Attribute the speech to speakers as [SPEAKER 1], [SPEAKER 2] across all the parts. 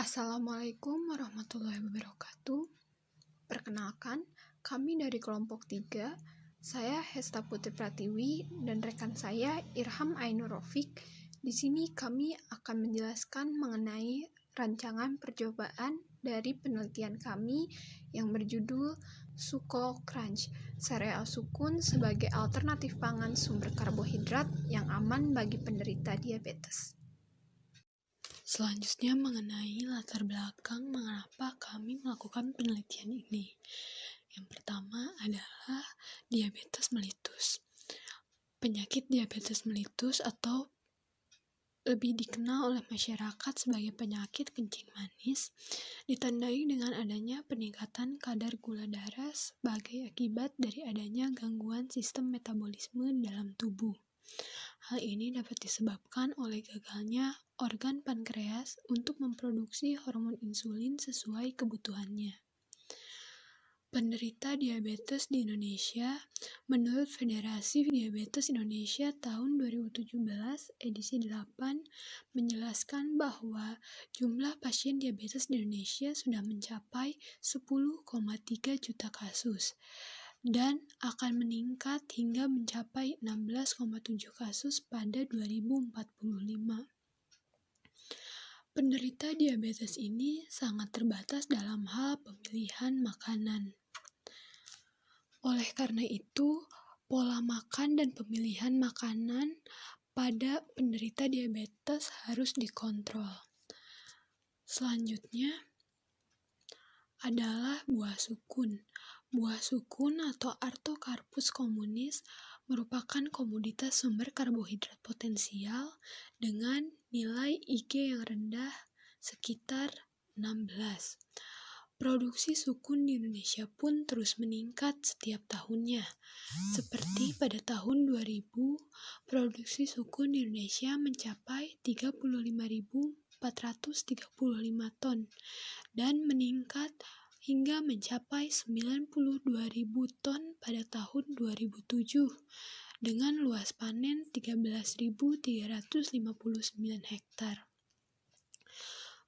[SPEAKER 1] Assalamualaikum warahmatullahi wabarakatuh. Perkenalkan, kami dari kelompok 3, saya Hesta Putri Pratiwi dan rekan saya Irham Ainur Rafiq. Di sini kami akan menjelaskan mengenai rancangan percobaan dari penelitian kami yang berjudul Suko Crunch, sereal sukun sebagai alternatif pangan sumber karbohidrat yang aman bagi penderita diabetes. Selanjutnya mengenai latar belakang mengapa kami melakukan penelitian ini. Yang pertama adalah diabetes mellitus. Penyakit diabetes mellitus atau lebih dikenal oleh masyarakat sebagai penyakit kencing manis ditandai dengan adanya peningkatan kadar gula darah sebagai akibat dari adanya gangguan sistem metabolisme dalam tubuh. Hal ini dapat disebabkan oleh gagalnya organ pankreas untuk memproduksi hormon insulin sesuai kebutuhannya. Penderita diabetes di Indonesia, menurut Federasi Diabetes Indonesia tahun 2017 edisi 8 menjelaskan bahwa jumlah pasien diabetes di Indonesia sudah mencapai 10,3 juta kasus dan akan meningkat hingga mencapai 16,7 kasus pada 2045. Penderita diabetes ini sangat terbatas dalam hal pemilihan makanan. Oleh karena itu, pola makan dan pemilihan makanan pada penderita diabetes harus dikontrol. Selanjutnya adalah buah sukun. Buah sukun atau Artocarpus communis merupakan komoditas sumber karbohidrat potensial dengan nilai IG yang rendah sekitar 16. Produksi sukun di Indonesia pun terus meningkat setiap tahunnya. Seperti pada tahun 2000, produksi sukun di Indonesia mencapai 35.435 ton dan meningkat hingga mencapai 92.000 ton pada tahun 2007 dengan luas panen 13.359 hektar.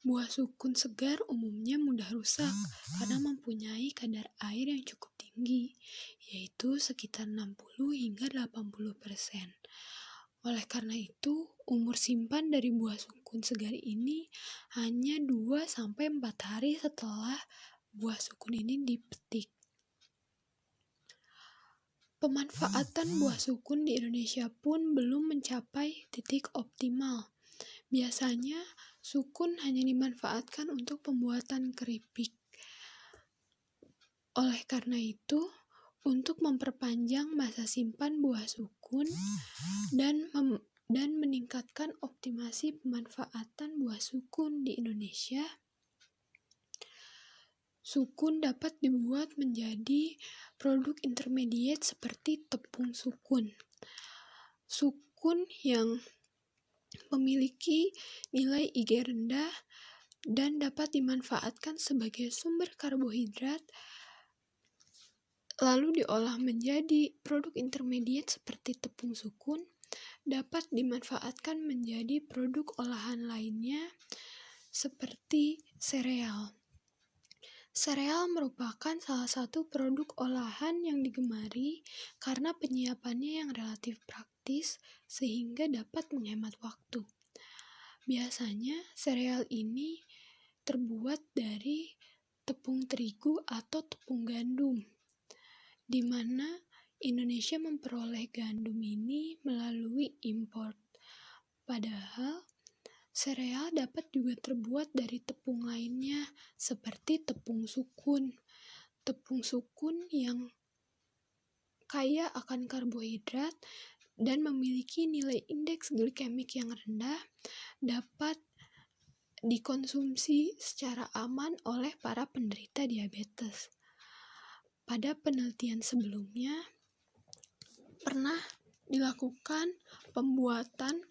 [SPEAKER 1] Buah sukun segar umumnya mudah rusak karena mempunyai kadar air yang cukup tinggi, yaitu sekitar 60 hingga 80%. Oleh karena itu, umur simpan dari buah sukun segar ini hanya 2-4 hari setelah buah sukun ini dipetik. Pemanfaatan buah sukun di Indonesia pun belum mencapai titik optimal. Biasanya, sukun hanya dimanfaatkan untuk pembuatan keripik. Oleh karena itu, untuk memperpanjang masa simpan buah sukun dan meningkatkan optimasi pemanfaatan buah sukun di Indonesia, sukun dapat dibuat menjadi produk intermediate seperti tepung sukun. Sukun yang memiliki nilai IG rendah dan dapat dimanfaatkan sebagai sumber karbohidrat lalu diolah menjadi produk intermediate seperti tepung sukun dapat dimanfaatkan menjadi produk olahan lainnya seperti sereal. Sereal merupakan salah satu produk olahan yang digemari karena penyiapannya yang relatif praktis sehingga dapat menghemat waktu. Biasanya sereal ini terbuat dari tepung terigu atau tepung gandum, di mana Indonesia memperoleh gandum ini melalui impor. Padahal sereal dapat juga terbuat dari tepung lainnya seperti tepung sukun. Tepung sukun yang kaya akan karbohidrat dan memiliki nilai indeks glikemik yang rendah dapat dikonsumsi secara aman oleh para penderita diabetes. Pada penelitian sebelumnya, pernah dilakukan pembuatan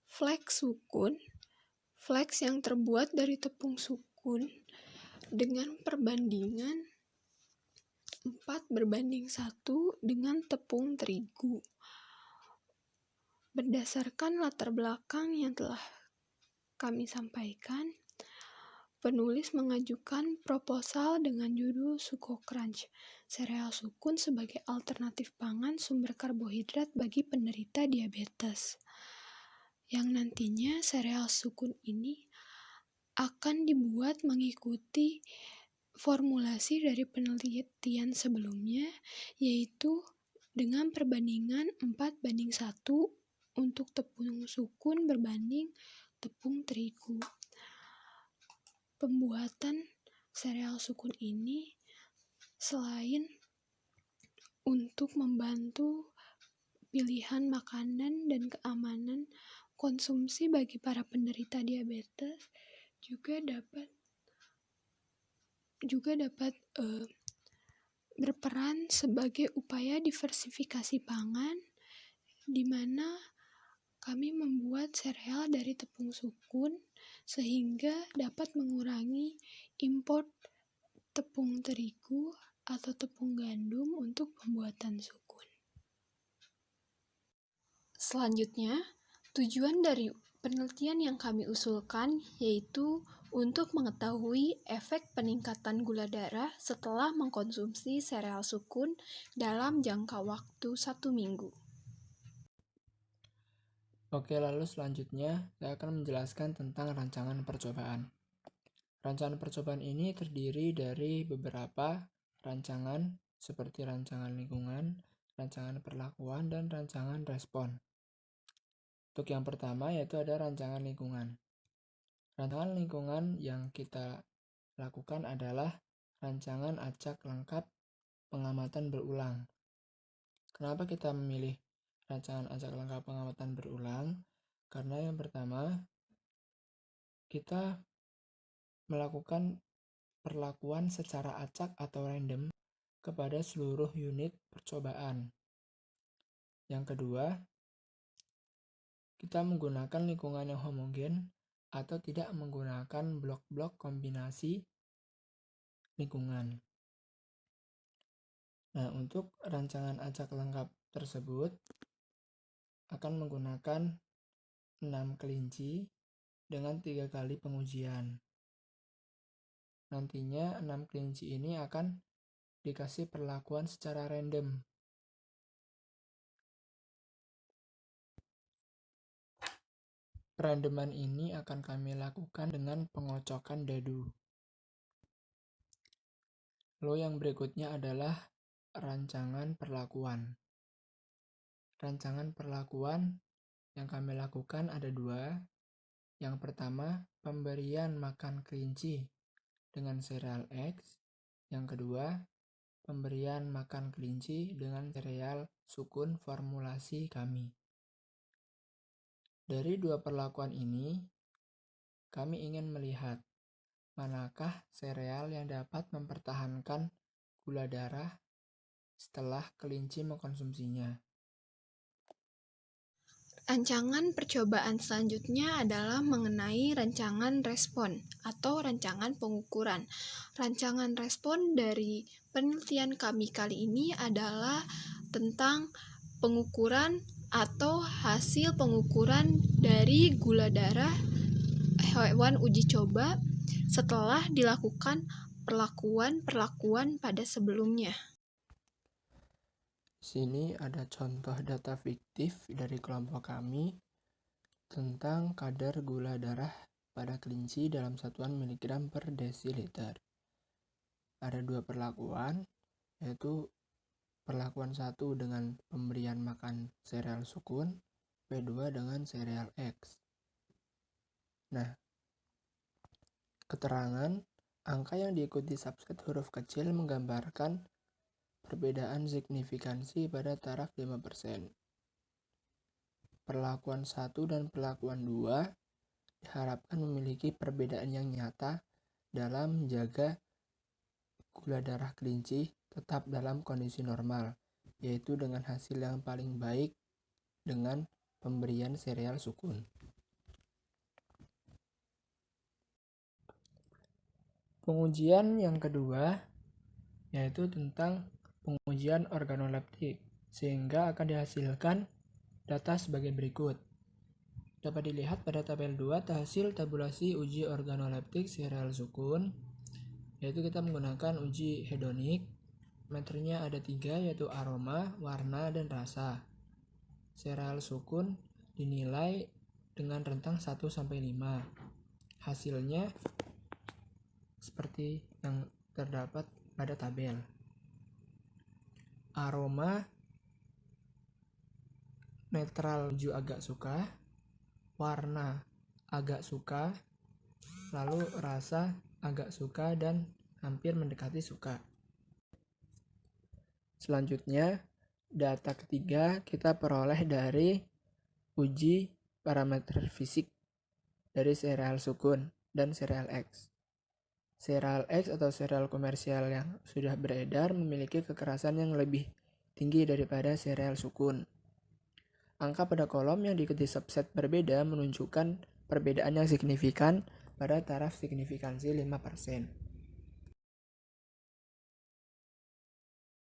[SPEAKER 1] fleks sukun, fleks yang terbuat dari tepung sukun dengan perbandingan 4:1 dengan tepung terigu. Berdasarkan latar belakang yang telah kami sampaikan, penulis mengajukan proposal dengan judul Suko Crunch, sereal sukun sebagai alternatif pangan sumber karbohidrat bagi penderita diabetes. Yang nantinya sereal sukun ini akan dibuat mengikuti formulasi dari penelitian sebelumnya, yaitu dengan perbandingan 4:1 untuk tepung sukun berbanding tepung terigu. Pembuatan sereal sukun ini selain untuk membantu pilihan makanan dan keamanan konsumsi bagi para penderita diabetes, juga dapat berperan sebagai upaya diversifikasi pangan, di mana kami membuat sereal dari tepung sukun sehingga dapat mengurangi impor tepung terigu atau tepung gandum untuk pembuatan sukun. Selanjutnya, tujuan dari penelitian yang kami usulkan yaitu untuk mengetahui efek peningkatan gula darah setelah mengkonsumsi sereal sukun dalam jangka waktu 1 minggu.
[SPEAKER 2] Oke, lalu selanjutnya saya akan menjelaskan tentang rancangan percobaan. Rancangan percobaan ini terdiri dari beberapa rancangan seperti rancangan lingkungan, rancangan perlakuan, dan rancangan respon. Untuk yang pertama yaitu ada rancangan lingkungan. Rancangan lingkungan yang kita lakukan adalah rancangan acak lengkap pengamatan berulang. Kenapa kita memilih rancangan acak lengkap pengamatan berulang? Karena yang pertama, kita melakukan perlakuan secara acak atau random kepada seluruh unit percobaan. Yang kedua, kita menggunakan lingkungan yang homogen atau tidak menggunakan blok-blok kombinasi lingkungan. Nah, untuk rancangan acak lengkap tersebut akan menggunakan 6 kelinci dengan 3 kali pengujian. Nantinya 6 kelinci ini akan dikasih perlakuan secara random. Perandoman ini akan kami lakukan dengan pengocokan dadu. Lalu yang berikutnya adalah rancangan perlakuan. Rancangan perlakuan yang kami lakukan ada 2. Yang pertama, pemberian makan kelinci dengan sereal X. Yang kedua, pemberian makan kelinci dengan sereal sukun formulasi kami. Dari 2 perlakuan ini, kami ingin melihat manakah sereal yang dapat mempertahankan gula darah setelah kelinci mengkonsumsinya.
[SPEAKER 1] Rancangan percobaan selanjutnya adalah mengenai rancangan respon atau rancangan pengukuran. Rancangan respon dari penelitian kami kali ini adalah tentang pengukuran atau hasil pengukuran dari gula darah hewan uji coba setelah dilakukan perlakuan pada sebelumnya.
[SPEAKER 2] Di sini ada contoh data fiktif dari kelompok kami tentang kadar gula darah pada kelinci dalam satuan miligram per desiliter. Ada 2 perlakuan, yaitu perlakuan 1 dengan pemberian makan sereal sukun, P2 dengan sereal X. Nah, keterangan angka yang diikuti subset huruf kecil menggambarkan perbedaan signifikansi pada taraf 5%. Perlakuan 1 dan perlakuan 2 diharapkan memiliki perbedaan yang nyata dalam menjaga gula darah kelinci tetap dalam kondisi normal, yaitu dengan hasil yang paling baik dengan pemberian sereal sukun. Pengujian yang kedua yaitu tentang pengujian organoleptik, sehingga akan dihasilkan data sebagai berikut. Dapat dilihat pada tabel 2 hasil tabulasi uji organoleptik serial sukun, yaitu kita menggunakan uji hedonik. Meternya ada 3, yaitu aroma, warna, dan rasa. Serial sukun dinilai dengan rentang 1-5. Hasilnya seperti yang terdapat pada tabel. Aroma netral menuju agak suka, warna agak suka, lalu rasa agak suka dan hampir mendekati suka. Selanjutnya, data ketiga kita peroleh dari uji parameter fisik dari serial sukun dan serial X. Serial X atau serial komersial yang sudah beredar memiliki kekerasan yang lebih tinggi daripada serial sukun. Angka pada kolom yang diikuti subset berbeda menunjukkan perbedaan yang signifikan pada taraf signifikansi 5%.